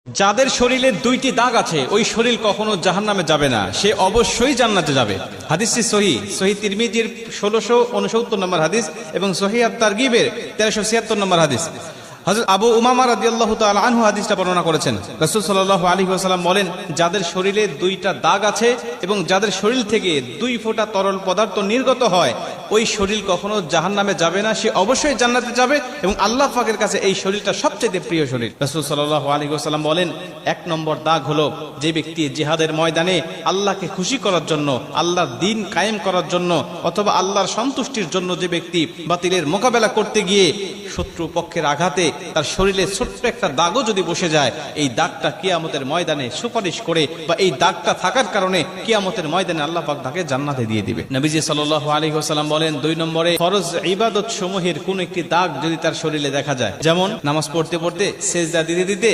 যাদের শরীরে দুইটি দাগ আছে ওই শরীর কখনো জাহান্নামে যাবে না, সে অবশ্যই জান্নাতে যাবে। হাদিসটি সহিহ তিরমিজির 1669 নম্বর হাদিস এবং সহিহ আত-তারগিবের 1376 নম্বর হাদিস। হযরত আবু উমামা রাদিয়াল্লাহু তাআলা আনহু হাদিসটা বর্ণনা করেছেন। রাসূল সাল্লাল্লাহু আলাইহি ওয়াসাল্লাম বলেন, যাদের শরীরে দুইটা দাগ আছে এবং যাদের শরীর থেকে 2 ফোঁটা তরল পদার্থ নির্গত হয় ওই শরীর কখনো জাহান্নামে যাবে না, সে অবশ্যই জান্নাতে যাবে এবং আল্লাহ পাকের কাছে এই শরীরটা সবচেয়ে প্রিয় শরীর। রাসূল সাল্লাল্লাহু আলাইহি ওয়াসাল্লাম বলেন, 1 নম্বর দাগ হলো যে ব্যক্তি জিহাদের ময়দানে আল্লাহকে খুশি করার জন্য, আল্লাহর দ্বীন কায়েম করার জন্য অথবা আল্লাহর সন্তুষ্টির জন্য যে ব্যক্তি বাতিলের মোকাবেলা করতে গিয়ে শত্রু পক্ষের আঘাতে তার শরীরে ছোট্ট একটা দাগও যদি বসে যায়, এই দাগটা কিয়ামতের ময়দানে সুপারিশ করে বা এই দাগটা থাকার কারণে কিয়ামতের ময়দানে আল্লাহ পাক তাকে জান্নাতে দিয়ে দিবে। নবীজি সাল্লাল্লাহু আলাইহি ওয়াসাল্লাম বলেন, 2 নম্বরে ফরজ ইবাদত সমূহের কোন একটি দাগ যদি তার শরীরে দেখা যায়, যেমন নামাজ পড়তে পড়তে সেজদা দিতে দিতে